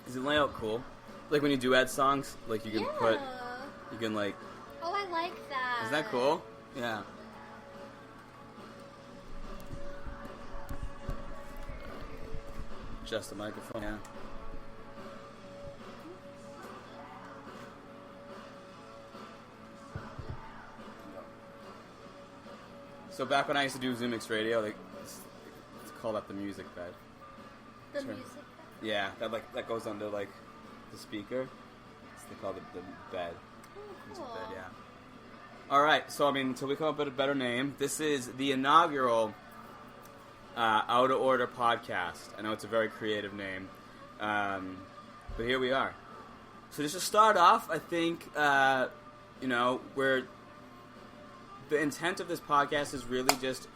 Is the layout cool? Like when you do add songs, like you can like... Oh, I like that. Isn't that cool? Yeah. Just the microphone, yeah. So back when I used to do Zoom X Radio, like it's called up the music bed. The music bed? Yeah, that goes under like the speaker. They call it the bed. Oh, Music cool. bed, yeah. All right, so I mean, until we come up with a better name, this is the inaugural Out of Order podcast. I know it's a very creative name, but here we are. So just to start off, I think the intent of this podcast is really just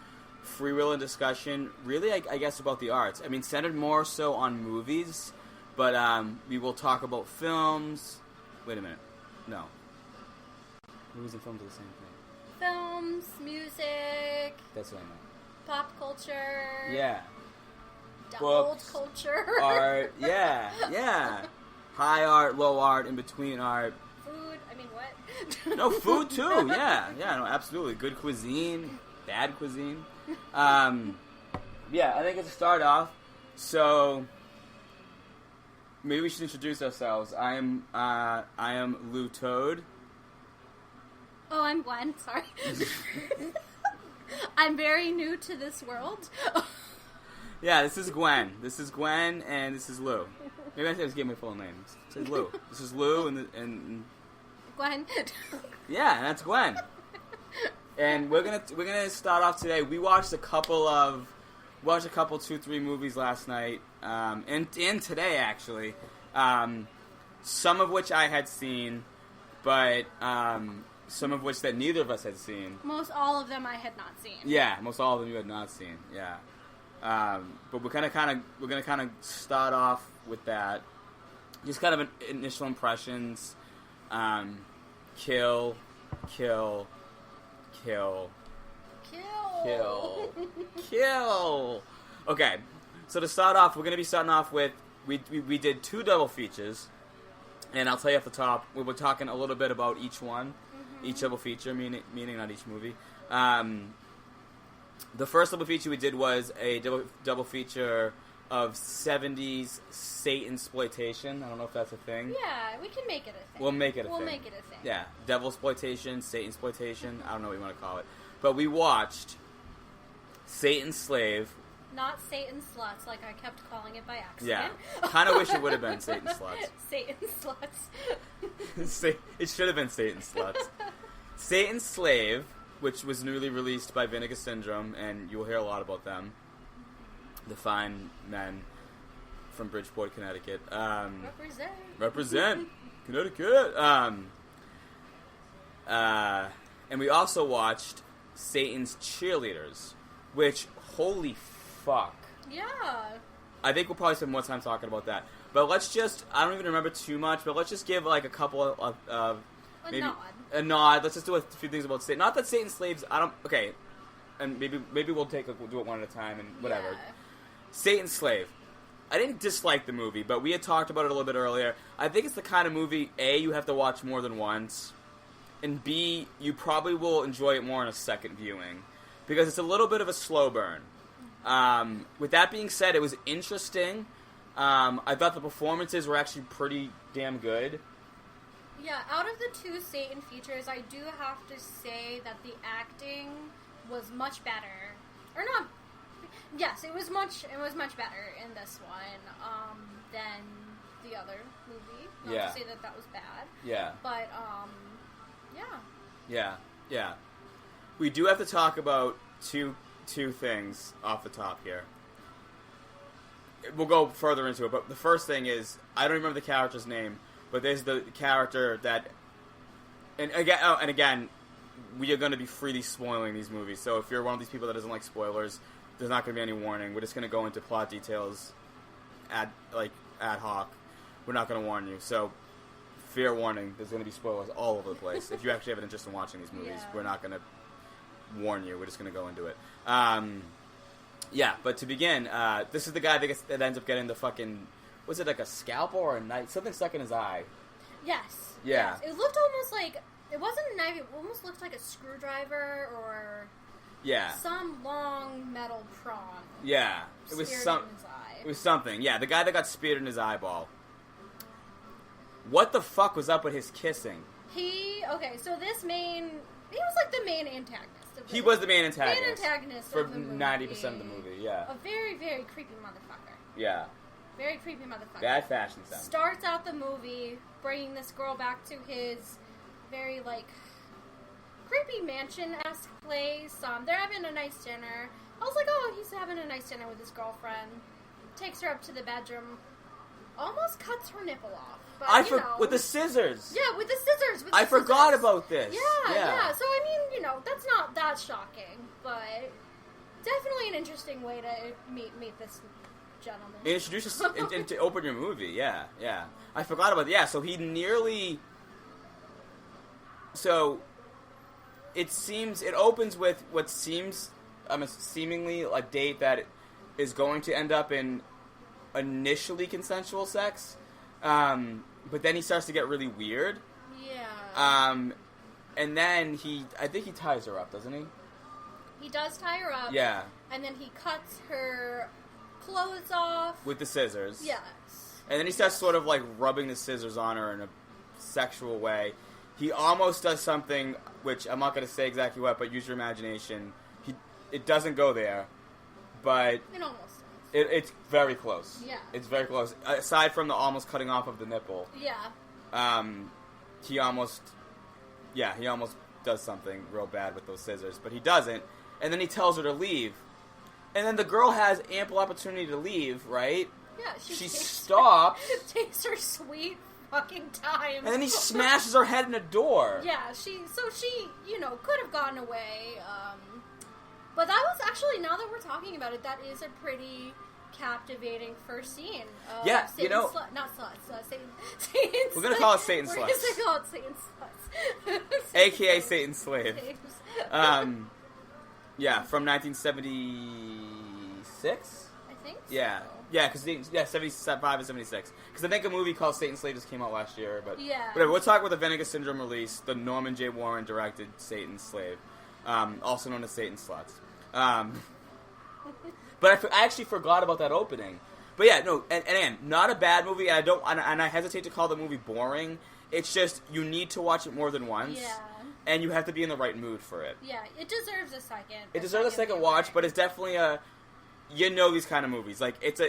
freewheeling discussion, really, I guess, about the arts. I mean, centered more so on movies, but we will talk about films. Wait a minute. No. Movies and films are the same thing. Films, music. That's what I meant. Pop culture. Yeah. Old culture. Art. Yeah. Yeah. High art, low art, in between art. Food. I mean, what? No, food too. Yeah. Yeah, no, absolutely. Good cuisine. Bad cuisine. Yeah, I think it's a start off. So maybe we should introduce ourselves. I am Lou Toad. Oh, I'm Gwen. Sorry. I'm very new to this world. Yeah, this is Gwen. This is Gwen, and this is Lou. Maybe I should just give my full name. This is Lou. This is Lou, and Gwen. Yeah, and that's Gwen. And we're gonna start off today. We watched a couple 2-3 movies last night, and today actually, some of which I had seen, but some of which that neither of us had seen. Most all of them I had not seen. Yeah, most all of them you had not seen. Yeah, but we're gonna start off with that. Just kind of initial impressions. Kill. Okay, so to start off, we're going to be starting off with, we did 2 double features, and I'll tell you off the top, we were talking a little bit about each one, each double feature, meaning not each movie. The first double feature we did was a double feature of 70s Satan-sploitation. I don't know if that's a thing. Yeah, we can make it a thing. We'll make it a thing. Yeah, devil-sploitation, Satan-sploitation, I don't know what you want to call it. But we watched Satan's Slave. Not Satan Sluts, like I kept calling it by accident. Yeah, kind of wish it would have been Satan Sluts. Satan Sluts. It should have been Satan Sluts. Satan's Slave, which was newly released by Vinegar Syndrome, and you will hear a lot about them. The fine men from Bridgeport, Connecticut. Represent Connecticut. And we also watched Satan's Cheerleaders, which, holy fuck. Yeah. I think we'll probably spend more time talking about that. But let's just, I don't even remember too much, but let's just give like a couple of maybe a nod. Let's just do a few things about Satan. Not that Satan's Slaves, okay. And maybe we'll do it one at a time and whatever. Yeah. Satan's Slave. I didn't dislike the movie, but we had talked about it a little bit earlier. I think it's the kind of movie, A, you have to watch more than once, and B, you probably will enjoy it more in a second viewing, because it's a little bit of a slow burn. With that being said, it was interesting. I thought the performances were actually pretty damn good. Yeah, out of the 2 Satan features, I do have to say that the acting was much better. Or not... Yes, it was much better in this one than the other movie. Not to say that was bad. Yeah. But, yeah. Yeah. We do have to talk about two things off the top here. We'll go further into it, but the first thing is, I don't remember the character's name, but there's the character that... And again, we are going to be freely spoiling these movies, so if you're one of these people that doesn't like spoilers... There's not going to be any warning. We're just going to go into plot details ad hoc. We're not going to warn you. So, fair warning, there's going to be spoilers all over the place. If you actually have an interest in watching these movies, we're not going to warn you. We're just going to go into it. Yeah, but to begin, this is the guy that ends up getting the fucking was it like a scalpel or a knife? Something stuck in his eye. Yes. Yeah. Yes. It looked almost like, it wasn't a knife, it almost looked like a screwdriver or some long metal prong. Yeah. It was in his eye. It was something. Yeah, the guy that got speared in his eyeball. What the fuck was up with his kissing? So this he was like the main antagonist of the He was the main antagonist. Main antagonist for of the movie. 90% of the movie, yeah. A very, very creepy motherfucker. Yeah. Very creepy motherfucker. Bad fashion sense. Starts out the movie bringing this girl back to his very, like, creepy mansion-esque place. They're having a nice dinner. I was like, oh, he's having a nice dinner with his girlfriend. Takes her up to the bedroom. Almost cuts her nipple off. But, with the scissors. Yeah, with the scissors. I forgot about this. Yeah. So, I mean, that's not that shocking. But definitely an interesting way to meet this gentleman. Introduce us to open your movie. Yeah. I forgot about that. Yeah, so he nearly... So, it opens with what seems... seemingly a date that is going to end up in initially consensual sex. But then he starts to get really weird. Yeah. And then I think he ties her up, doesn't he? He does tie her up. Yeah. And then he cuts her clothes off. With the scissors. Yes. And then he starts sort of like rubbing the scissors on her in a sexual way. He almost does something, which I'm not going to say exactly what, but use your imagination. It doesn't go there, but... It almost does. It's very close. Yeah. It's very close. Aside from the almost cutting off of the nipple. Yeah. He almost does something real bad with those scissors, but he doesn't. And then he tells her to leave. And then the girl has ample opportunity to leave, right? Yeah, she stops. Takes her sweet fucking time. And then he smashes her head in a door. Yeah, she could have gotten away. But that was actually, now that we're talking about it, that is a pretty captivating first scene. Yeah, Satan's We're going to call it Satan's sluts. We're going to call it Satan's sluts. A.K.A. Satan's slave. Yeah, from 1976? I think so. Yeah. Yeah, because 75 and 76. Because I think a movie called Satan's Slave just came out last year. But whatever. We'll talk about the Vinegar Syndrome release, the Norman J. Warren directed Satan's Slave, also known as Satan's Sluts. But I actually forgot about that opening. But yeah, no, and again, not a bad movie. And I hesitate to call the movie boring. It's just you need to watch it more than once. Yeah. And you have to be in the right mood for it. Yeah, it deserves a second. It deserves a second watch, but it's definitely these kind of movies. Like it's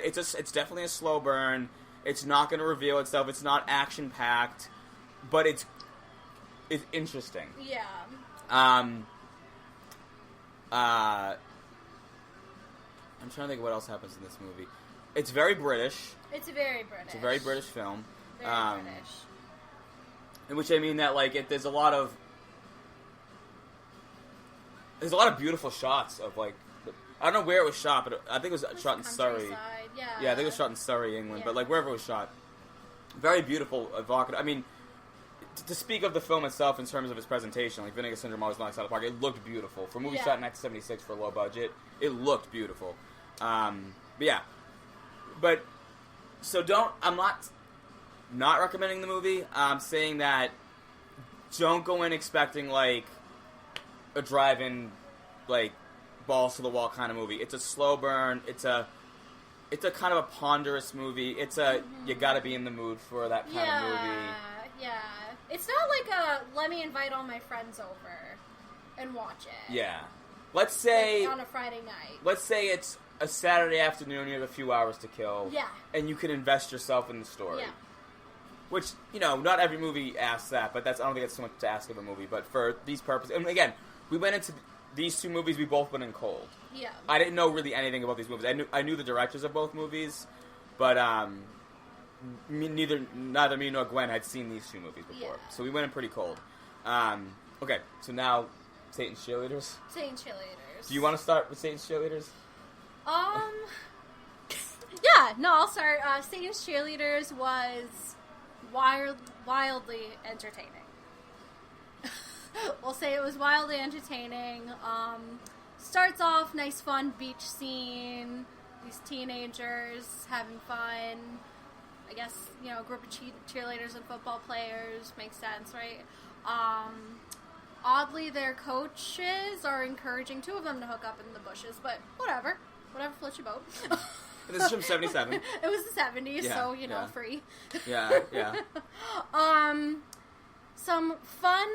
definitely a slow burn. It's not going to reveal itself. It's not action packed, but it's interesting. Yeah. I'm trying to think of what else happens in this movie. It's very British. It's very British. It's a very British film. Very British. In which I mean that there's a lot of beautiful shots of I don't know where it was shot, but I think it was shot in Surrey. Yeah. Yeah, I think it was shot in Surrey, England. Yeah. But wherever it was shot, very beautiful, evocative. I mean, to speak of the film itself in terms of its presentation, Vinegar Syndrome always knocks out of the park. It looked beautiful for a movie shot in 1976 for a low budget. It looked beautiful. I'm not recommending the movie. I'm saying that don't go in expecting a drive-in, balls to the wall kind of movie. It's a slow burn. It's a kind of a ponderous movie. You gotta be in the mood for that kind of movie. Yeah. It's not let me invite all my friends over and watch it. Yeah. Let's say on a Friday night. Let's say it's a Saturday afternoon, you have a few hours to kill. Yeah. And you can invest yourself in the story. Yeah. Which, not every movie asks that, but I don't think that's so much to ask of a movie. But for these purposes, and again, we went into these two movies, we both went in cold. Yeah. I didn't know really anything about these movies. I knew the directors of both movies, but neither me nor Gwen had seen these two movies before. Yeah. So we went in pretty cold. Okay, so now Satan's Cheerleaders. Satan's Cheerleaders. Do you want to start with Satan's Cheerleaders? Yeah, no, I'll start. Satan's Cheerleaders was wildly entertaining. We'll say it was wildly entertaining. Starts off, nice fun beach scene, these teenagers having fun. I guess, a group of cheerleaders and football players. Makes sense, right? Oddly, their coaches are encouraging two of them to hook up in the bushes, but whatever. Whatever floats your boat. This is from 77. It was the 70s, yeah, so, yeah. free. Yeah, yeah. Some fun,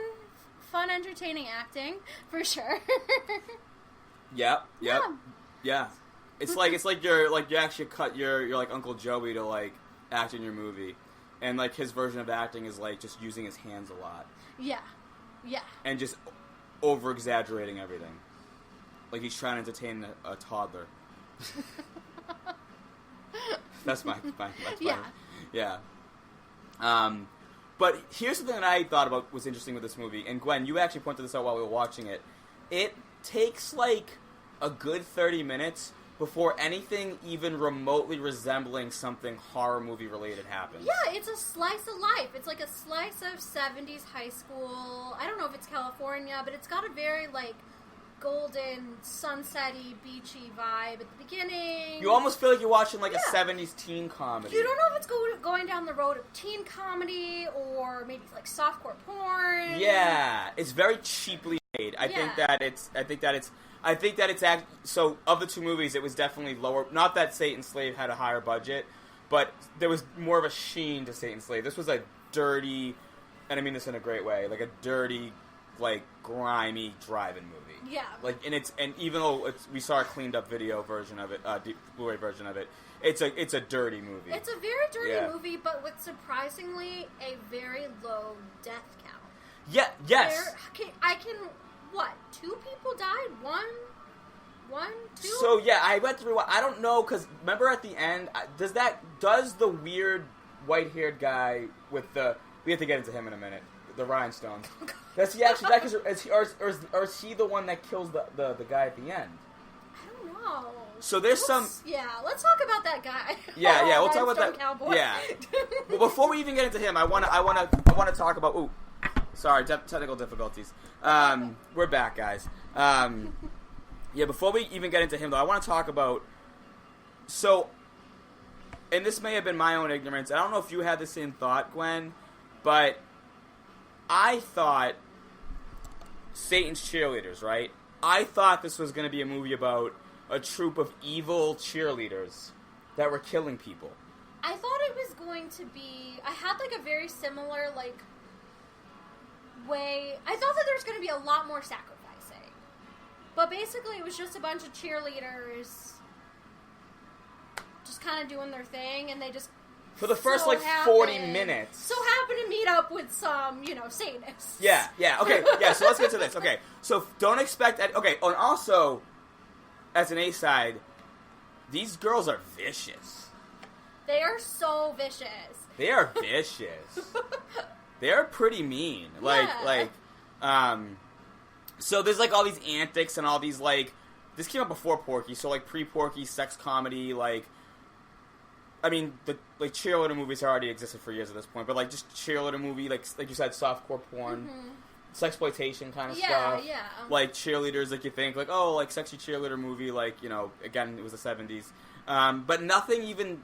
entertaining acting, for sure. Yep. Yeah. It's like you actually cut your like Uncle Joey to like act in your movie, and like his version of acting is like just using his hands a lot. Yeah. And just over exaggerating everything, like he's trying to entertain a toddler. That's my yeah. But here's something that I thought about was interesting with this movie, and Gwen, you actually pointed this out while we were watching it. It takes like a good 30 minutes before anything even remotely resembling something horror movie related happens. Yeah, it's a slice of life. It's like a slice of 70s high school. I don't know if it's California, but it's got a very like golden, sunsetty, beachy vibe at the beginning. You almost feel like you're watching like a 70s teen comedy. You don't know if it's going down the road of teen comedy or maybe like softcore porn. Yeah, it's very cheaply made. I think that it's so of the two movies, it was definitely lower. Not that Satan's Slave had a higher budget, but there was more of a sheen to Satan's Slave. This was a dirty, and I mean this in a great way, like a dirty, like grimy drive-in movie. Yeah. Like, and even though we saw a cleaned up video version of it, Blu-ray version of it, it's a dirty movie. It's a very dirty movie, but with surprisingly a very low death count. Yeah. Yes. What? 2 people died? One? 2? So yeah, I went through. I don't know because remember at the end, does the weird white-haired guy with the? We have to get into him in a minute. The rhinestones. Does he actually die? Or is he the one that kills the guy at the end? I don't know. So there's let's talk about that guy. Yeah, we'll talk about that. Cowboy. Yeah. Well, before we even get into him, I want to talk about. Ooh, sorry, technical difficulties. We're back, guys. Yeah, before we even get into him, though, I want to talk about. So, and this may have been my own ignorance. I don't know if you had the same thought, Gwen, but I thought Satan's Cheerleaders, right? I thought this was going to be a movie about a troupe of evil cheerleaders that were killing people. I thought it was going to be... I had, like, a very similar, like, way... I thought that there was going to be a lot more sacrificing. But basically, it was just a bunch of cheerleaders just kind of doing their thing, and they just... For the first, 40 minutes. So happen to meet up with some, Satanists. Yeah, okay, yeah, so let's get to this. Okay, so don't expect... Okay, and also, as an A-side, these girls are vicious. They are so vicious. They are vicious. They're pretty mean. So there's, all these antics and all these, This came out before Porky, so, pre-Porky sex comedy, I mean, the cheerleader movies already existed for years at this point, but just cheerleader movie, like you said, softcore porn, sexploitation kind of stuff. Yeah. Cheerleaders, you think, sexy cheerleader movie, again, it was the 70s. But nothing even,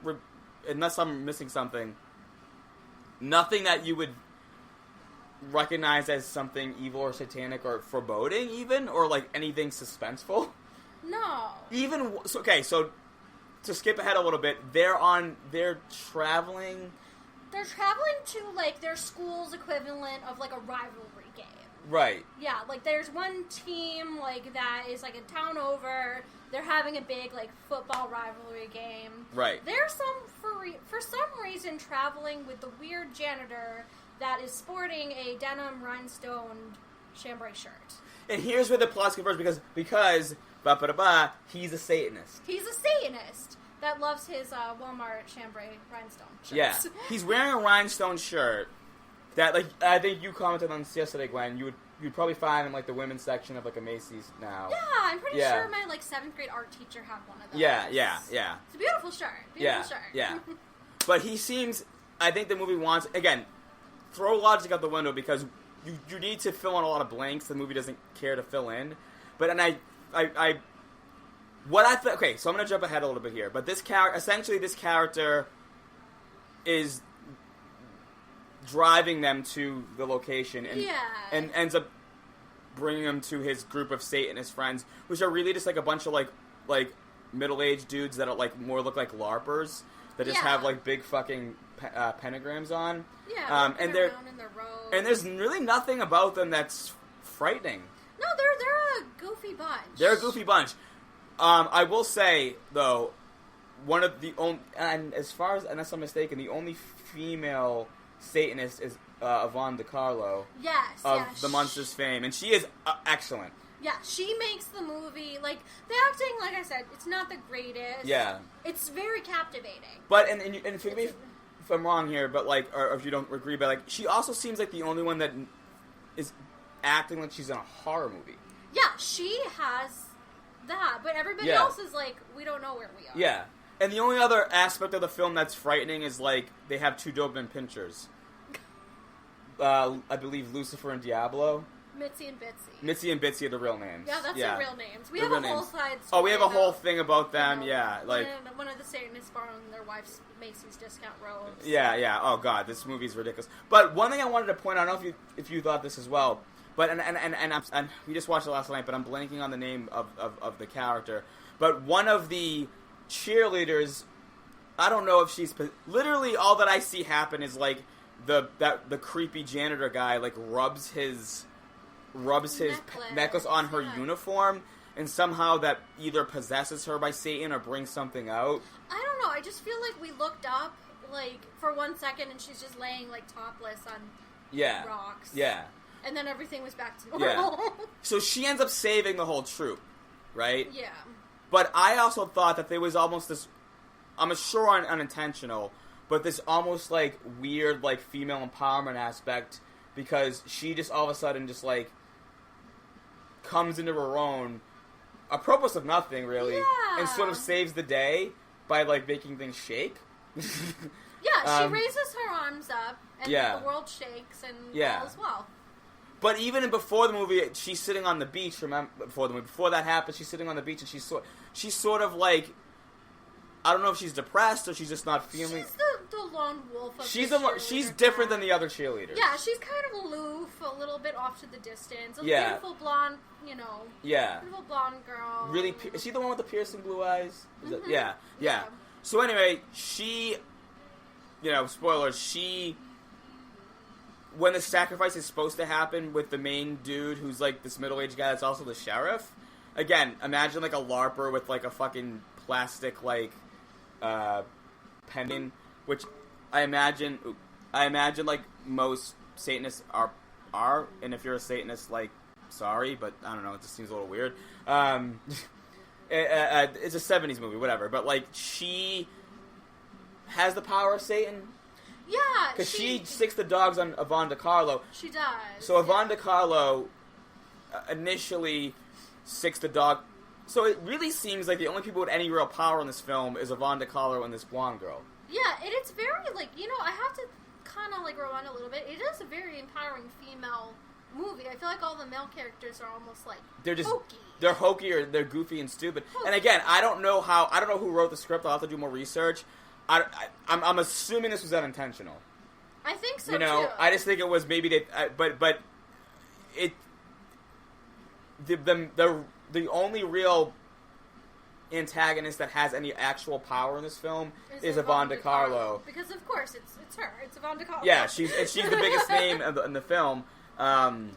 unless I'm missing something, nothing that you would recognize as something evil or satanic or foreboding, even, or anything suspenseful. No. So to skip ahead a little bit, they're traveling. They're traveling to their school's equivalent of a rivalry game. Right. Yeah, there's one team that is a town over. They're having a big football rivalry game. Right. They're for some reason traveling with the weird janitor that is sporting a denim rhinestone chambray shirt. And here's where the plot converges because he's a Satanist. He's a Satanist that loves his Walmart chambray rhinestone shirts. Yeah, he's wearing a rhinestone shirt that, I think you commented on this yesterday, Gwen. You'd probably find in the women's section of a Macy's now. Yeah, I'm pretty sure my 7th grade art teacher had one of those. Yeah. It's a beautiful shirt. Yeah. But he seems. I think the movie wants again. Throw logic out the window because you need to fill in a lot of blanks the movie doesn't care to fill in. But okay, so I'm going to jump ahead a little bit here. But this character is driving them to the location and ends up bringing them to his group of Satanist friends, which are really just like a bunch of like middle-aged dudes that are like more look like LARPers that just have like big fucking pentagrams on. Yeah, and there's really nothing about them that's frightening. No, they're a goofy bunch. They're a goofy bunch. I will say though, one of the only, and as far as, unless I'm mistaken, the only female Satanist is Yvonne DiCarlo. Yes, of the Monsters fame, and she is excellent. Yeah, she makes the movie, like, the acting, like I said, it's not the greatest. Yeah. It's very captivating. But, and forgive me if I'm wrong here, but, like, or if you don't agree, but, like, she also seems like the only one that is acting like she's in a horror movie. Yeah, she has that, but everybody else is like, we don't know where we are. Yeah. And the only other aspect of the film that's frightening is, like, they have two Doberman pinchers. I believe Lucifer and Diablo. Mitzi and Bitsy. Mitzi and Bitsy are the real names. Yeah, that's their real names. We have a whole side story. Oh, we have a whole thing about them, like... One of the Satanists borrowing their wife's Macy's discount robes. Yeah. Oh, God, this movie's ridiculous. But one thing I wanted to point out, I don't know if you thought this as well, but, and we just watched it last night, but I'm blanking on the name of the character. But one of the cheerleaders, I don't know if she's... Literally, all that I see happen is, like, the creepy janitor guy, like, rubs his necklace on her uniform, and somehow that either possesses her by Satan or brings something out. I don't know. I just feel like we looked up, like, for 1 second, and she's just laying, like, topless on rocks. Yeah. And then everything was back to normal. Yeah. So she ends up saving the whole troop, right? Yeah. But I also thought that there was almost this, I'm sure unintentional, but this almost, like, weird, like, female empowerment aspect, because she just all of a sudden just, like, comes into her own, apropos of nothing, really, and sort of saves the day by, like, making things shake. Yeah, she raises her arms up, and the world shakes, and all is well. But even before the movie, she's sitting on the beach, remember, before that happens, she's sitting on the beach, and she's sort of, like, I don't know if she's depressed or she's just not feeling... She's the lone wolf of She's different than the other cheerleaders. Yeah, she's kind of aloof, a little bit off to the distance. A beautiful blonde, beautiful blonde girl. Really, is she the one with the piercing blue eyes? Mm-hmm. Yeah. So anyway, she, spoilers, when the sacrifice is supposed to happen with the main dude who's, like, this middle-aged guy that's also the sheriff, again, imagine, like, a LARPer with, like, a fucking plastic, like, pendant, which I imagine like most Satanists are, and if you're a Satanist, like, sorry, but I don't know, it just seems a little weird. It's a 70s movie, whatever, but, like, she has the power of Satan. Yeah, because she sicks the dogs on Yvonne DiCarlo. She does. So Yvonne DiCarlo initially sicks the dog. So it really seems like the only people with any real power in this film is Yvonne DiCarlo and this blonde girl. Yeah, and it's very, like, I have to kind of, like, rewind a little bit. It is a very empowering female movie. I feel like all the male characters are almost, like, hokey. They're hokey or they're goofy and stupid. Hokey. And again, I don't know who wrote the script. I'll have to do more research. I'm assuming this was unintentional. I think so, too. I just think it was maybe but the only real antagonist that has any actual power in this film is Yvonne DiCarlo. Because of course it's her. It's Yvonne DiCarlo. Yeah, she's the biggest name in the film. And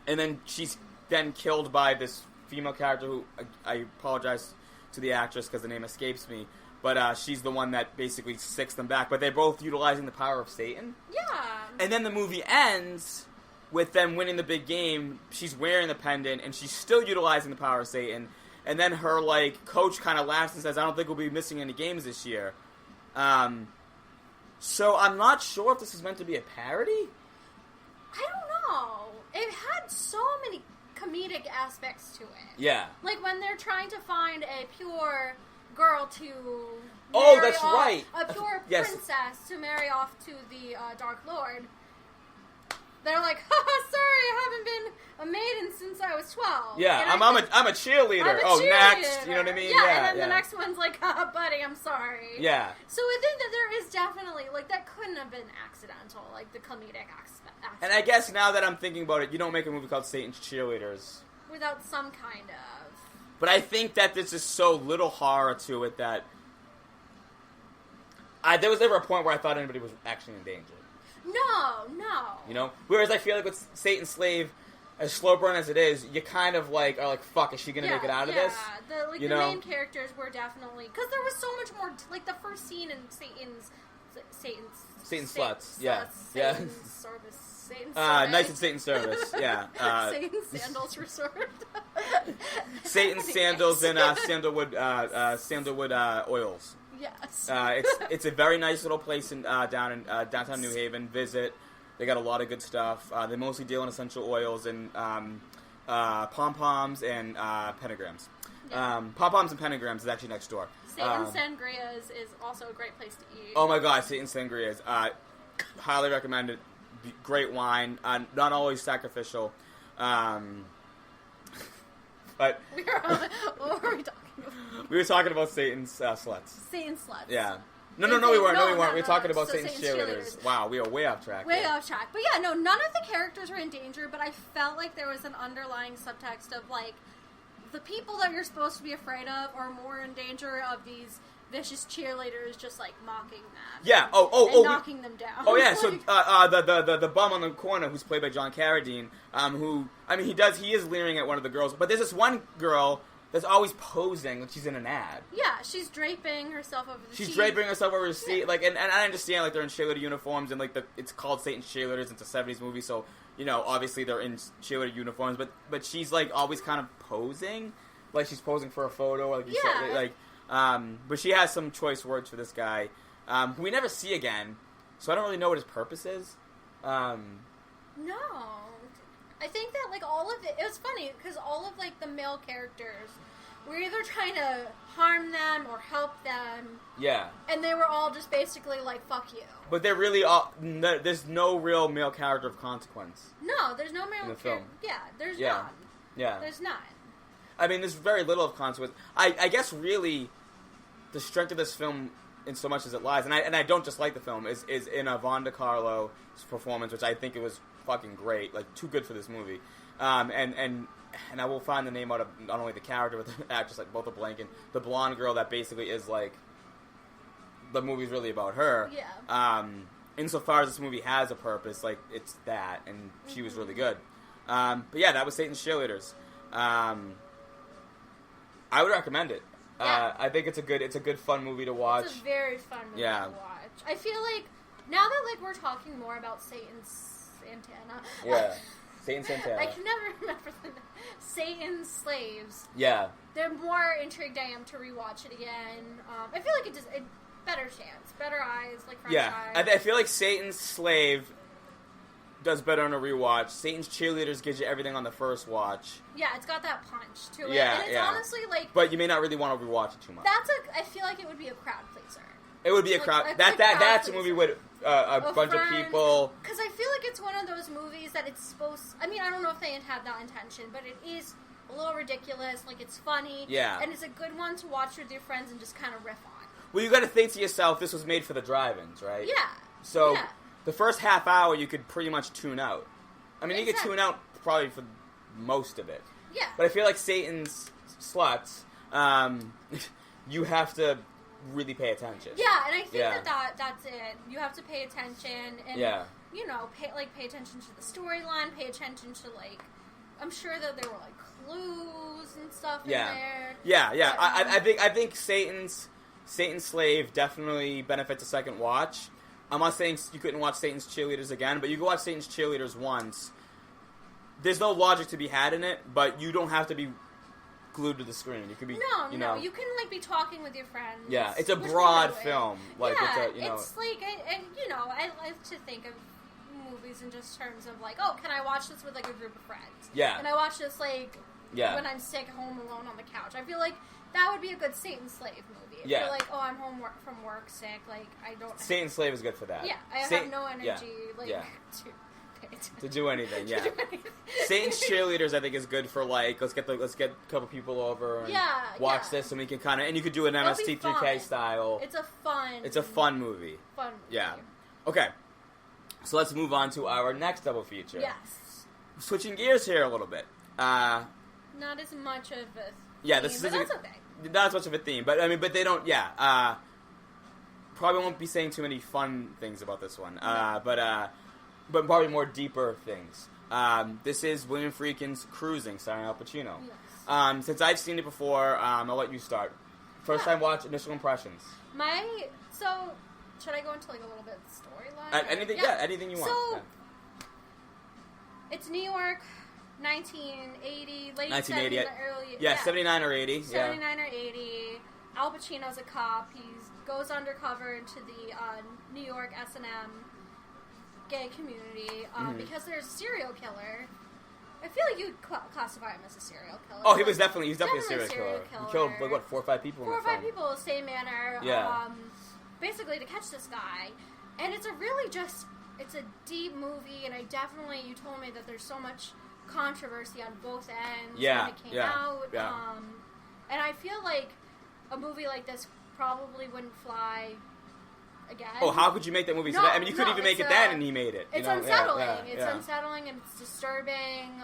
then she's then killed by this female character who I apologize to the actress because the name escapes me. But she's the one that basically sicks them back. But they're both utilizing the power of Satan. Yeah. And then the movie ends with them winning the big game. She's wearing the pendant, and she's still utilizing the power of Satan. And then her, like, coach kind of laughs and says, I don't think we'll be missing any games this year. So I'm not sure if this is meant to be a parody. I don't know. It had so many comedic aspects to it. Yeah. Like when they're trying to find a pure girl to that's right. A pure princess to marry off to the Dark Lord. they're like, haha, sorry, I haven't been a maiden since I was 12. Yeah, I'm a cheerleader. Next. You know what I mean? Yeah, and then the next one's like, haha, buddy, I'm sorry. Yeah. So I think that there is definitely, like, that couldn't have been accidental, like, the comedic aspect. And I guess now that I'm thinking about it, you don't make a movie called Satan's Cheerleaders without some kind of... But I think that there's just so little horror to it that... there was never a point where I thought anybody was actually in danger. No. You know? Whereas I feel like with Satan's Slave, as slow burn as it is, you kind of are like, fuck, is she going to make it out of this? Yeah, the main characters were definitely... Because there was so much more... Like, the first scene in Satan's Sluts. Satan's Service. Satan's Nice and Satan's Service, yeah. Satan's Sandals Resort. Satan's Sandals and Sandalwood Oils. Yes. It's a very nice little place in downtown New Haven. Visit. They got a lot of good stuff. They mostly deal in essential oils and pom-poms and pentagrams. Yeah. Pom-poms and pentagrams is actually next door. Satan's Sangrias is also a great place to eat. Oh my god, Satan's Sangrias. Highly recommend it. Great wine. Not always sacrificial. But what were we talking about? We were talking about Satan's sluts. Satan's sluts. Yeah. No, we weren't. We were talking about Satan's cheerleaders. Wow, we are way off track. Off track. But yeah, no, none of the characters were in danger, but I felt like there was an underlying subtext of, like, the people that you're supposed to be afraid of are more in danger of these vicious cheerleaders just, like, mocking them. Yeah. Knocking them down. Oh yeah. So the bum on the corner, who's played by John Carradine, he is leering at one of the girls, but there's this one girl that's always posing like she's in an ad. Yeah, she's draping herself over the seat. Seat, like, and I understand, like, they're in cheerleader uniforms, and, like, it's called Satan's Cheerleaders. It's a 70s movie, so, you know, obviously they're in cheerleader uniforms, but she's, like, always kind of posing, like she's posing for a photo, like you said, but she has some choice words for this guy, who we never see again, so I don't really know what his purpose is. No. I think that, like, all of it was funny, because all of, like, the male characters were either trying to harm them or help them. Yeah. And they were all just basically like, fuck you. But they're really all... there's no real male character of consequence. No, there's no male character. Yeah, there's none. Yeah. There's none. I mean, there's very little of consequence. I guess, really, the strength of this film, in so much as it lies, and I don't just like the film, is in Vonda Carlo's performance, which I think it was fucking great, like, too good for this movie. And I will find the name out of not only the character, but the actress, like, both the blank and the blonde girl that basically is, like, the movie's really about her. Yeah. Insofar as this movie has a purpose, like, it's that, and she was really good. But yeah, that was Satan's Cheerleaders. I would recommend it. Yeah. I think it's a good fun movie to watch. It's a very fun movie to watch. I feel like, now that, like, we're talking more about Satan's Santana. Yeah. Satan Santana. I can never remember the name. Satan's Slaves. Yeah. The more intrigued I am to rewatch it again. I feel like it just... better chance. Better eyes, like fresh eyes. I feel like Satan's Slave does better on a rewatch. Satan's Cheerleaders gives you everything on the first watch. Yeah, it's got that punch to it. Yeah, and it's honestly, like... But you may not really want to rewatch it too much. I feel like it would be a crowd pleaser. It would be a crowd... That's a movie with a bunch of people... Because I feel like it's one of those movies that it's supposed... I mean, I don't know if they had that intention, but it is a little ridiculous. Like, it's funny. Yeah. And it's a good one to watch with your friends and just kind of riff on. Well, you got to think to yourself, this was made for the drive-ins, right? Yeah. So, the first half hour, you could pretty much tune out. I mean, you could tune out probably for most of it. Yeah. But I feel like Satan's Sluts, you have to really pay attention. Yeah, and I think that's it. You have to pay attention and, you know, pay attention to the storyline, pay attention to, like, I'm sure that there were, like, clues and stuff in there. Yeah. I think Satan's Slave definitely benefits a second watch. I'm not saying you couldn't watch Satan's Cheerleaders again, but you can watch Satan's Cheerleaders once. There's no logic to be had in it, but you don't have to be glued to the screen. You could be you can, like, be talking with your friends. Yeah, it's a broad film. Like, it's like, I like to think of movies in just terms of, like, oh, can I watch this with, like, a group of friends? Yeah. And I watch this, like, when I'm sick, home alone on the couch. I feel like that would be a good Satan's Slave movie. If you're like, oh, I'm home from work sick, like, I don't... Satan's Slave is good for that. Yeah, I have no energy, to pay to do anything. Yeah. To do anything. Satan's Cheerleaders, I think, is good for like let's get a couple people over and watch this, and we can kind of and you could do an MST3K style. It's a fun movie. Fun movie. Yeah. Okay. So let's move on to our next double feature. Yes. Switching gears here a little bit. Not as much of a theme, this is but that's okay. Not as much of a theme, but I mean, but they don't. Yeah. Probably won't be saying too many fun things about this one. No. But probably more deeper things. This is William Friedkin's Cruising, starring Al Pacino. Yes. Since I've seen it before, I'll let you start. First time watch, initial impressions. Should I go into like a little bit of storyline? Anything, anything you want. So, it's New York, 1980, late 1980, 70s, early... Yeah, 79 or 80. 79 or 80. Al Pacino's a cop. He goes undercover into the New York S&M gay community because there's a serial killer. I feel like you'd classify him as a serial killer. Oh, he's definitely a serial killer. He killed, like, what, 4 or 5 people in the film? 4 or 5 people, same manner. Yeah. Basically to catch this guy. And it's it's a deep movie, and you told me that there's so much controversy on both ends when it came out. Yeah. And I feel like a movie like this probably wouldn't fly again. Oh, how could you make that movie? No, I mean, you couldn't even make it then, and he made it. It's unsettling. It's unsettling and it's disturbing.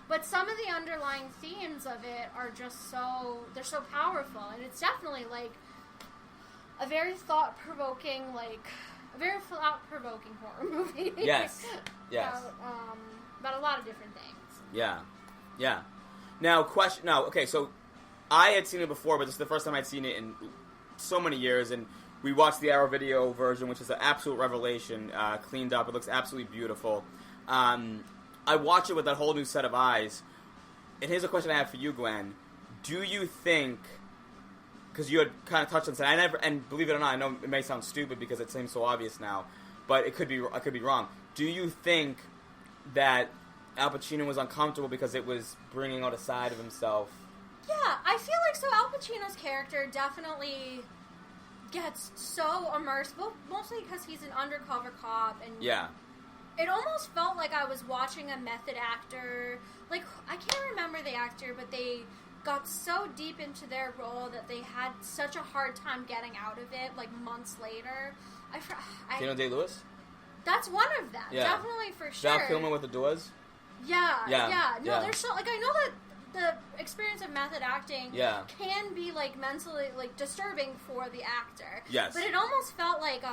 But some of the underlying themes of it are just they're so powerful, and it's definitely like a very thought-provoking horror movie. Yes. About a lot of different things. Yeah. Now, okay, so I had seen it before, but this is the first time I'd seen it in so many years, and we watched the Arrow Video version, which is an absolute revelation, cleaned up. It looks absolutely beautiful. I watched it with that whole new set of eyes, and here's a question I have for you, Gwen. Do you think, because you had kind of touched on it, and believe it or not, I know it may sound stupid because it seems so obvious now, but I could be wrong. Do you think that Al Pacino was uncomfortable because it was bringing out a side of himself? Yeah, I feel like Al Pacino's character definitely gets so immersed, mostly because he's an undercover cop, and it almost felt like I was watching a method actor. Like, I can't remember the actor, but they got so deep into their role that they had such a hard time getting out of it, like, months later. Daniel Day-Lewis? That's one of them, definitely, for sure. Val Kilmer with the Doors? Yeah. No, there's so, like, I know that the experience of method acting can be, like, mentally, like, disturbing for the actor. Yes. But it almost felt like,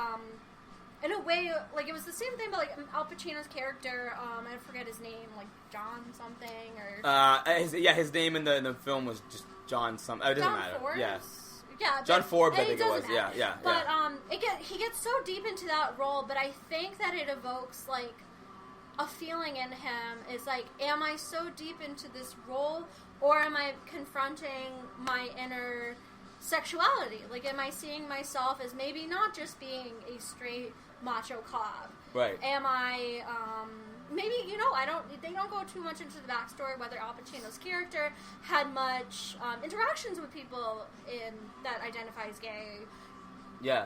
in a way, like, it was the same thing, but, like, Al Pacino's character, I forget his name, like, John something, or... his name in the film was just John something. It doesn't matter. Forbes? Yeah, John Forbes, I think it was. Matter. Yeah. But, he gets so deep into that role, but I think that it evokes, like, a feeling in him is like, am I so deep into this role, or am I confronting my inner sexuality? Like, am I seeing myself as maybe not just being a straight macho cop? Right. Am I, maybe, they don't go too much into the backstory, whether Al Pacino's character had much interactions with people that identify as gay.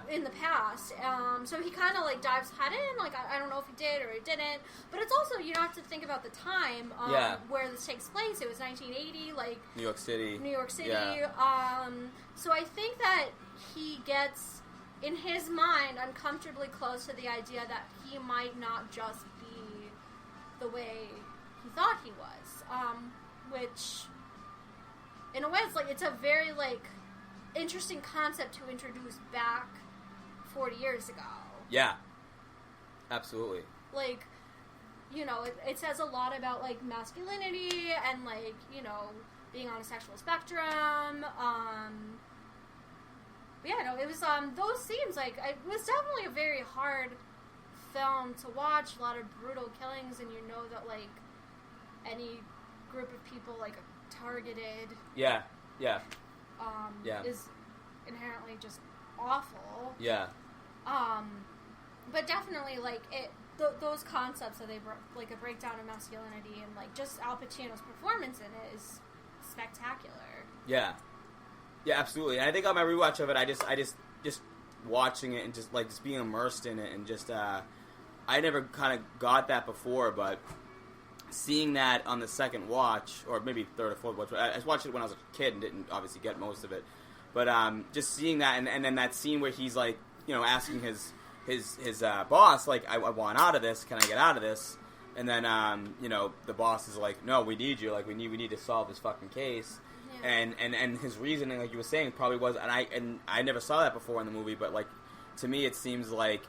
In the past. So he kind of, like, dives head in. Like, I don't know if he did or he didn't. But it's also, you have to think about the time where this takes place. It was 1980, like... New York City. Yeah. So I think that he gets, in his mind, uncomfortably close to the idea that he might not just be the way he thought he was. Which, in a way, it's a very, like... interesting concept to introduce back 40 years ago. Yeah. Absolutely. Like, it says a lot about, like, masculinity and, like, being on a sexual spectrum. But yeah, no, it was, those scenes, like, it was definitely a very hard film to watch. A lot of brutal killings, and that, like, any group of people, like, targeted. Yeah. Is inherently just awful. Yeah. But definitely, like, those concepts that they like a breakdown of masculinity and, like, just Al Pacino's performance in it is spectacular. Yeah, absolutely. And I think on my rewatch of it, I just watching it and just being immersed in it and just I never kind of got that before, but seeing that on the second watch, or maybe third or fourth watch, I watched it when I was a kid and didn't obviously get most of it, but just seeing that, and then that scene where he's like, asking his boss, like, I want out of this, can I get out of this? And then, the boss is like, no, we need you, like, we need to solve this fucking case. Yeah. And his reasoning, like you were saying, probably was, and I never saw that before in the movie, but, like, to me it seems like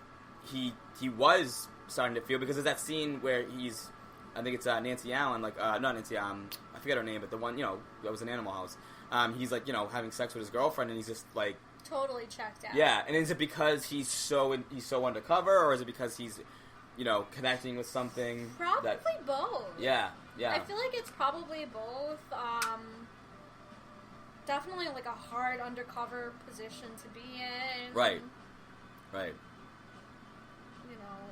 he was starting to feel, because there's that scene where he's, I think it's Nancy Allen, like, not Nancy, I forget her name, but the one, that was in Animal House. He's, like, having sex with his girlfriend, and he's just, like... Totally checked out. Yeah, and is it because he's so undercover, or is it because he's, connecting with something? Probably both. Yeah. I feel like it's probably both. Definitely, like, a hard undercover position to be in. Right.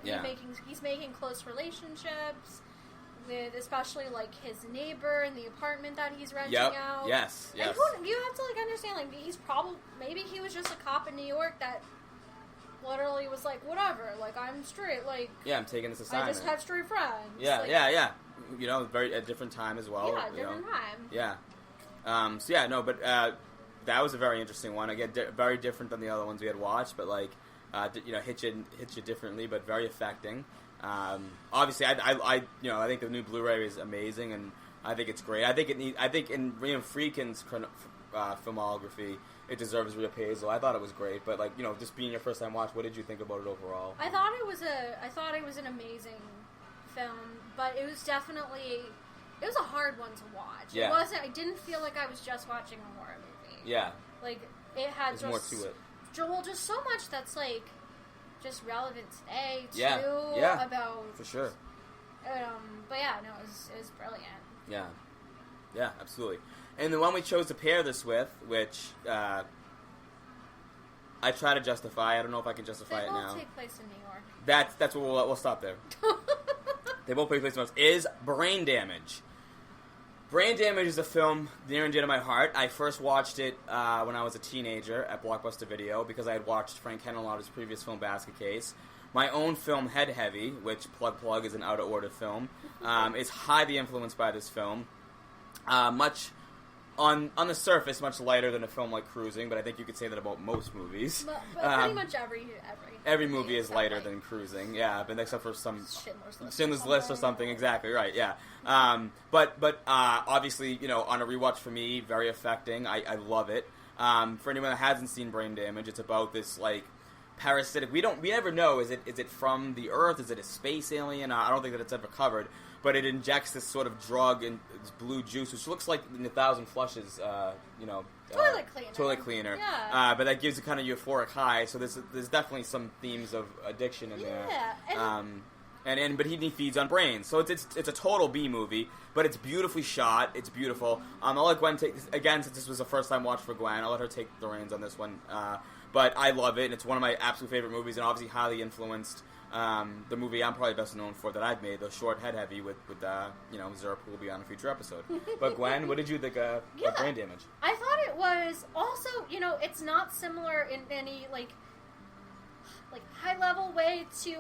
He's making close relationships with, especially, like, his neighbor in the apartment that he's renting out. Yes. And you have to, like, understand, like, maybe he was just a cop in New York that literally was like, whatever, like, I'm straight, like... Yeah, I'm taking this assignment. I just have straight friends. Yeah, like, yeah. Very a different time as well. Yeah, different time. Yeah. But that was a very interesting one. Again, very different than the other ones we had watched, but, like, hit you differently, but very affecting. Obviously, I think the new Blu-ray is amazing, and I think it's great. I think in Liam Friedkin's filmography, it deserves reappraisal. I thought it was great, but, like, just being your first time watch, what did you think about it overall? I thought it was an amazing film, but it was a hard one to watch. Yeah. I didn't feel like I was just watching a horror movie. Yeah. Like, it had There's more to it. Just so much that's, like, just relevant today, too. Yeah. About... For sure. But yeah, no, it was brilliant. Yeah. Yeah, absolutely. And the one we chose to pair this with, which I try to justify. I don't know if I can justify it now. They both take place in New York. That's what we'll stop there. They both take place in New York. Is Brain Damage. Brain Damage is a film near and dear to my heart. I first watched it when I was a teenager at Blockbuster Video because I had watched Frank Henenlotter's previous film, Basket Case. My own film, Head Heavy, which Plug is an out-of-order film, is highly influenced by this film. Much on the surface, much lighter than a film like Cruising, but I think you could say that about most movies. But pretty much every movie is lighter than Cruising, yeah, but except for some Schindler's List or something. Exactly right, yeah. But obviously, on a rewatch for me, very affecting. I love it. For anyone that hasn't seen Brain Damage, it's about this, like, parasitic. We never know. Is it from the Earth? Is it a space alien? I don't think that it's ever covered. But it injects this sort of drug in this blue juice, which looks like in 1,000 Flushes, toilet cleaner. Yeah. But that gives a kind of euphoric high. So there's definitely some themes of addiction in there. Yeah. But he feeds on brains. So it's a total B movie, but it's beautifully shot. It's beautiful. I'll let Gwen take again, since this was a first time watch for Gwen. I'll let her take the reins on this one. But I love it, and it's one of my absolute favorite movies, and obviously highly influenced. The movie I'm probably best known for that I've made, the short Head Heavy with Zerp, who will be on a future episode. But Gwen, what did you think of Brain Damage? I thought it was also, it's not similar in any like high level way to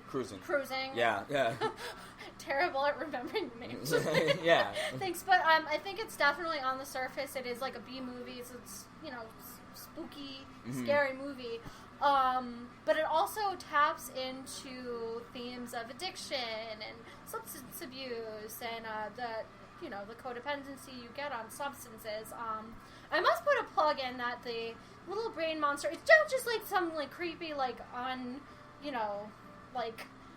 Cruising. Yeah. Terrible at remembering names. Yeah. Thanks, but I think it's definitely on the surface. It is like a B movie, so it's spooky, scary movie. But it also taps into themes of addiction and substance abuse and the codependency you get on substances. I must put a plug in that the little brain monster, it's not just like some like creepy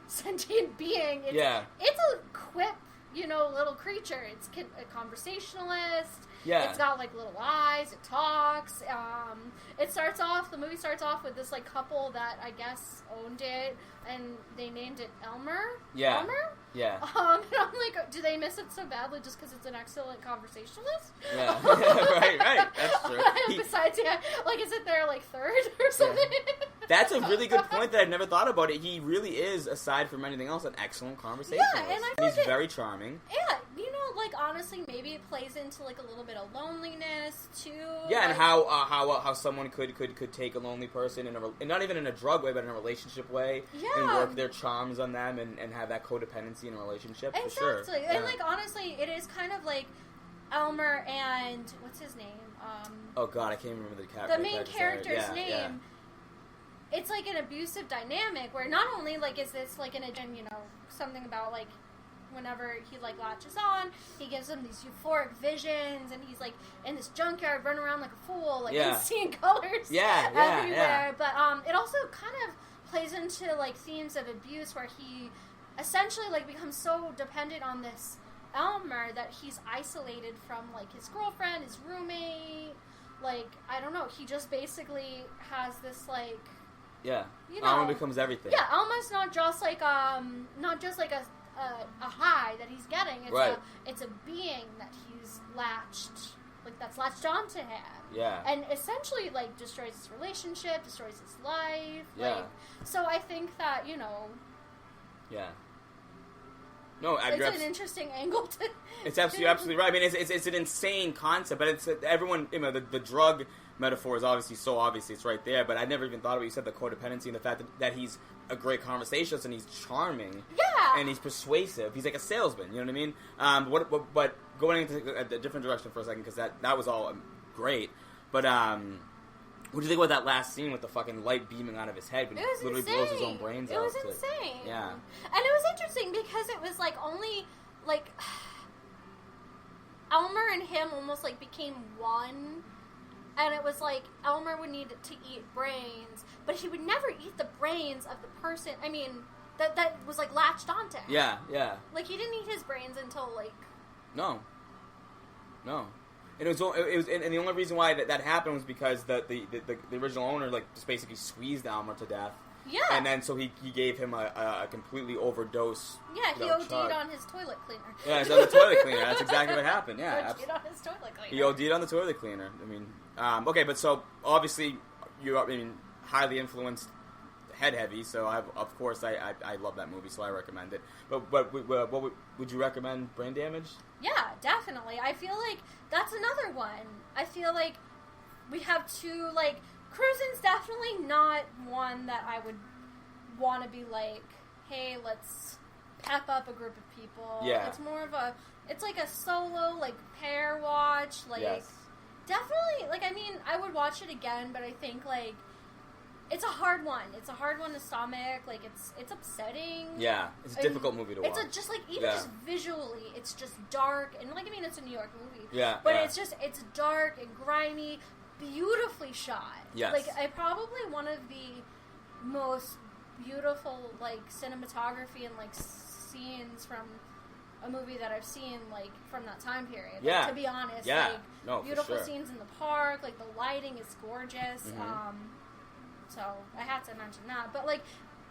sentient being. It's a quip, little creature. It's a conversationalist. Yeah. It's got, like, little eyes. It talks. The movie starts off with this, like, couple that I guess owned it, and they named it Elmer. Yeah. Elmer? Yeah. And I'm like, do they miss it so badly just because it's an excellent conversationalist? Yeah. Right. That's true. Besides, is it their, like, third or something? Yeah. That's a really good point that I've never thought about it. He really is, aside from anything else, an excellent conversationalist. Yeah, and I feel he's very charming. Yeah, like, honestly, maybe it plays into, like, a little bit of loneliness, too. Yeah, like, and how someone could take a lonely person, and not even in a drug way, but in a relationship way, and work their charms on them, and have that codependency in a relationship, exactly. for sure. Exactly, and, like, honestly, it is kind of like Elmer and, what's his name? Oh, God, I can't remember the character. The main character's name. Yeah. It's, like, an abusive dynamic, where not only, like, is this, like, something about, like, whenever he, like, latches on, he gives him these euphoric visions, and he's, like, in this junkyard running around like a fool, like, seeing colors everywhere. But, it also kind of plays into, like, themes of abuse where he essentially, like, becomes so dependent on this Elmer that he's isolated from, like, his girlfriend, his roommate, like, I don't know, he just basically has this, like... Yeah, you know, Elmer becomes everything. Yeah, Elmer's not just like a high that he's getting. It's a being that he's that's latched onto him. Yeah, and essentially like destroys his relationship, destroys his life. Yeah. Like, so I think that Yeah. No, it's an interesting angle to. It's absolutely right. I mean, it's an insane concept, but it's everyone. The drug metaphor is obviously so obvious; it's right there. But I never even thought of it. You said the codependency and the fact that he's a great conversationalist and he's charming. Yeah. And he's persuasive. He's like a salesman. You know what I mean? But going into a different direction for a second, because that was all great. But what do you think about that last scene with the fucking light beaming out of his head when he literally insane. blows his own brains out? It was insane. Yeah. And it was interesting because it was like only like Elmer and him almost like became one. And it was like Elmer would need to eat brains, but he would never eat the brains of the person. I mean, that was like latched onto him. Yeah, yeah. Like he didn't eat his brains until like. No. And it was, and the only reason why that happened was because the original owner like just basically squeezed Elmer to death. Yeah. And then so he gave him a completely overdose. Yeah, he OD'd on his toilet cleaner. Yeah, he's on the toilet cleaner. That's exactly what happened. Yeah. OD'd on his toilet cleaner. He OD'd on the toilet cleaner. I mean, okay, but so obviously you're highly influenced, head heavy. So of course I love that movie, so I recommend it. But what would you recommend? Brain Damage? Yeah, definitely. I feel like that's another one. I feel like we have two, like, Cruisin's definitely not one that I would want to be like, hey, let's pep up a group of people. Yeah. It's more of it's like a solo, like, pair watch. Like, yes. Definitely, like, I mean, I would watch it again, but I think, like, it's a hard one. It's a hard one to stomach. Like, it's upsetting. Yeah, it's a difficult movie to watch. It's just, like, even just visually, it's just dark. And, like, I mean, it's a New York movie. Yeah. But it's dark and grimy, beautifully shot. Yes. Like, probably one of the most beautiful, like, cinematography and, like, scenes from a movie that I've seen, like, from that time period. Yeah. Like, to be honest. Yeah. Like, no, beautiful for sure. scenes in the park. Like, the lighting is gorgeous. Mm-hmm. So I had to mention that. But, like,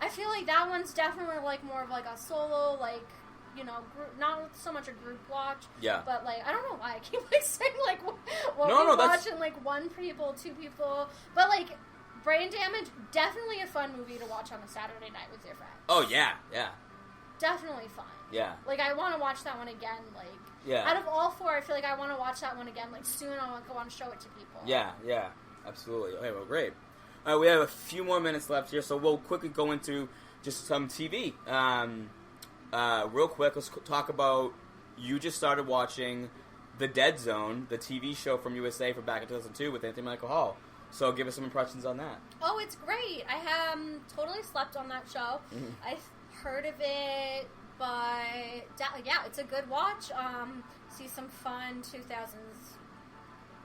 I feel like that one's definitely, like, more of, like, a solo, like, group, not so much a group watch. Yeah. But, like, I don't know why I keep, like, saying, like, what we watch and, like, one people, two people. But, like, Brain Damage, definitely a fun movie to watch on a Saturday night with your friends. Oh, yeah, yeah. Definitely fun. Yeah. Like, I want to watch that one again, like... Yeah. Out of all four, I feel like I want to watch that one again, like, soon. I want to show it to people. Yeah, yeah. Absolutely. Okay, well, great. We have a few more minutes left here, so we'll quickly go into just some TV. Real quick, let's talk about... You just started watching The Dead Zone, the TV show from USA from back in 2002 with Anthony Michael Hall. So give us some impressions on that. Oh, it's great. I have totally slept on that show. Mm-hmm. I've heard of it, but yeah, it's a good watch. See some fun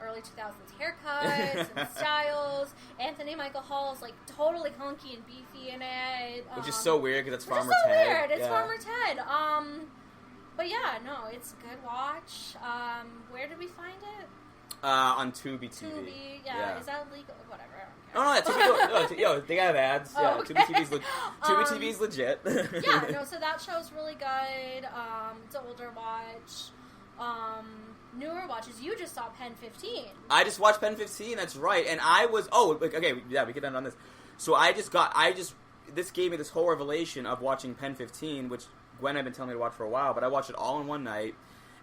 early 2000s haircuts and styles. Anthony Michael Hall's like totally hunky and beefy in it. Which is so weird because it's Farmer Ted. Ted. Weird. It's Farmer Ted. But yeah, no, it's a good watch. Where did we find it? On Tubi TV. Tubi, yeah. Is that legal? Whatever. Oh, no, that's yo, they got ads. Oh, yeah, okay. Tubi TV's legit. Yeah, no, so that show's really good. It's an older watch. Newer watches. You just saw Pen 15. I just watched Pen 15, that's right. And I was, okay, yeah, we can end on this. So this gave me this whole revelation of watching Pen 15, which Gwen had been telling me to watch for a while, but I watched it all in one night.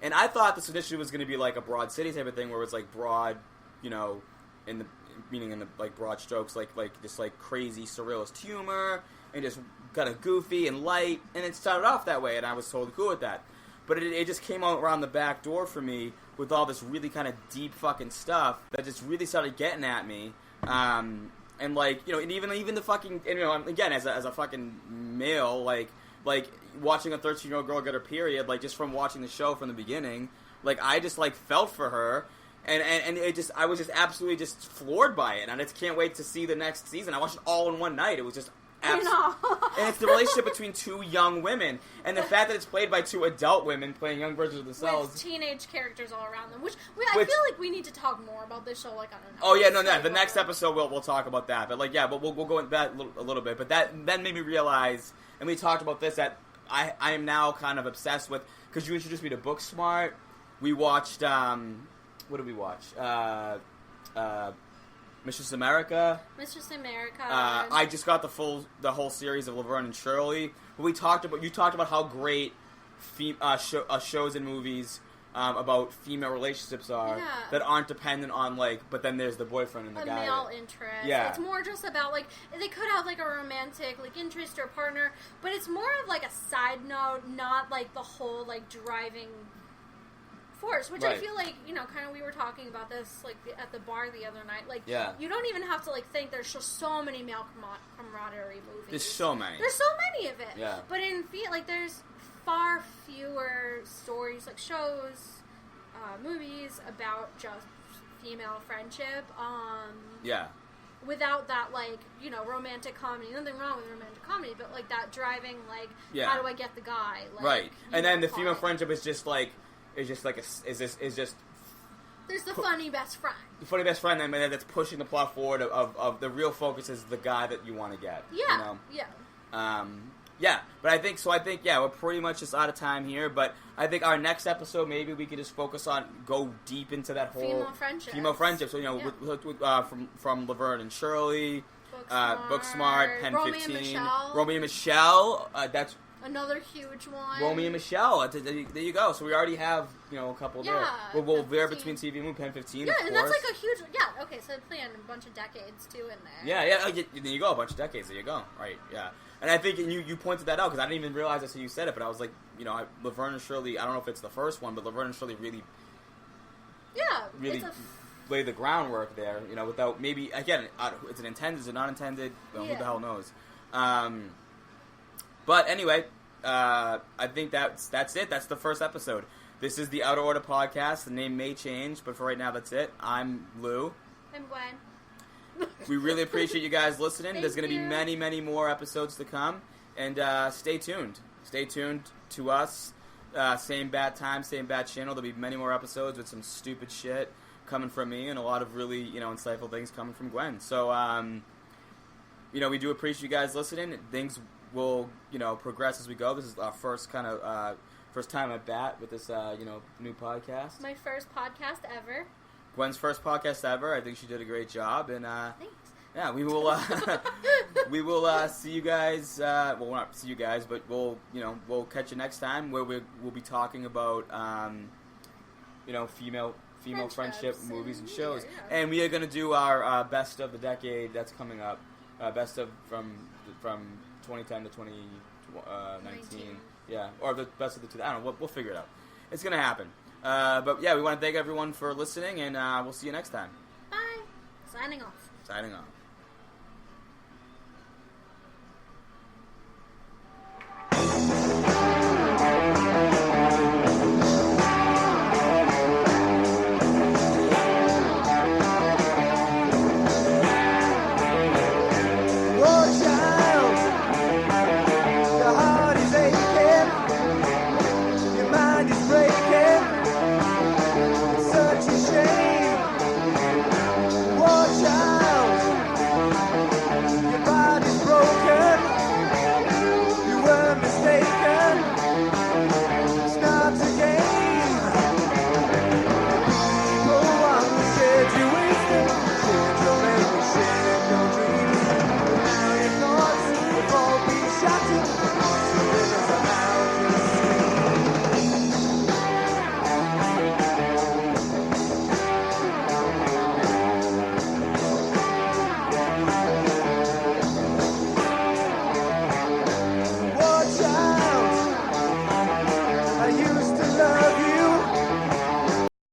And I thought this initially was going to be like a Broad City type of thing, where it's like broad, you know, meaning in the like broad strokes, like this like crazy surrealist humor, and just kind of goofy and light. And it started off that way, and I was totally cool with that. But it just came out around the back door for me with all this really kind of deep fucking stuff that just really started getting at me. And like, you know, and even the fucking, and, you know, again, as a fucking male, like watching a 13-year-old girl get her period, like just from watching the show from the beginning, like I just like felt for her, and it just, I was just absolutely just floored by it, and I just can't wait to see the next season. I watched it all in one night. It was just and it's the relationship between two young women, and the fact that it's played by two adult women playing young versions of themselves, with teenage characters all around them. I feel like we need to talk more about this show. Like, I don't know. Oh yeah, no. The next episode we'll talk about that. But like, yeah, but we'll go into that a little bit. But that then made me realize, and we talked about this, that I am now kind of obsessed with, because you introduced me to Booksmart. We watched what did we watch? Mistress America. Mistress America. I just got the whole series of Laverne and Shirley. But you talked about how great shows and movies about female relationships are, that aren't dependent on like. But then there's the boyfriend and the guy. Male interest. Yeah. It's more just about like they could have like a romantic like interest or partner, but it's more of like a side note, not like the whole like driving force, which I feel like, you know, kind of we were talking about this like at the bar the other night. Like, you don't even have to like think. There's just so many male camaraderie movies. There's so many. There's so many of it. Yeah. But like there's far fewer stories, like shows, movies about just female friendship. Yeah. Without that, like, you know, romantic comedy. Nothing wrong with romantic comedy, but like that driving, like, how do I get the guy? Like, right. And then the female friendship is just like. Is just there's the funny best friend. The funny best friend that's pushing the plot forward of the real focus is the guy that you want to get. Yeah. You know? Yeah. But I think we're pretty much just out of time here, but I think our next episode maybe we could just focus on, go deep into that whole female friendship. So, you know, with from Laverne and Shirley, Booksmart, Pen 15, Romeo and Michelle, that's another huge one. Romeo and Michelle. There you go. So we already have, you know, a couple there. We'll veer between TV and Pen 15, yeah, of course. And that's like a huge... Yeah, okay, so they plan a bunch of decades, too, in there. Yeah. There you go. A bunch of decades. There you go. Right, yeah. And I think you pointed that out, because I didn't even realize that's how you said it, but I was like, you know, Laverne and Shirley, I don't know if it's the first one, but Laverne and Shirley really lay the groundwork there, you know, without maybe... Again, is it intended? Is it not intended? Well, who the hell knows? But anyway, I think that's it. That's the first episode. This is the Out of Order podcast. The name may change, but for right now, that's it. I'm Lou. I'm Gwen. We really appreciate you guys listening. There's going to be many, many more episodes to come. And stay tuned. Stay tuned to us. Same bad time, same bad channel. There'll be many more episodes with some stupid shit coming from me and a lot of really, you know, insightful things coming from Gwen. So, you know, we do appreciate you guys listening. Things will, you know, progress as we go. This is our first time at bat with this, you know, new podcast. My first podcast ever. Gwen's first podcast ever. I think she did a great job, and thanks. Yeah, we will. We will see you guys. Well, we'll not see you guys, but we'll catch you next time, where we'll be talking about, you know, female friendship movies and shows, and we are going to do our best of the decade that's coming up, best of from 2010 to 2019. Yeah, or the best of the two. I don't know. We'll figure it out. It's going to happen. But yeah, we want to thank everyone for listening, and we'll see you next time. Bye. Signing off. Signing off.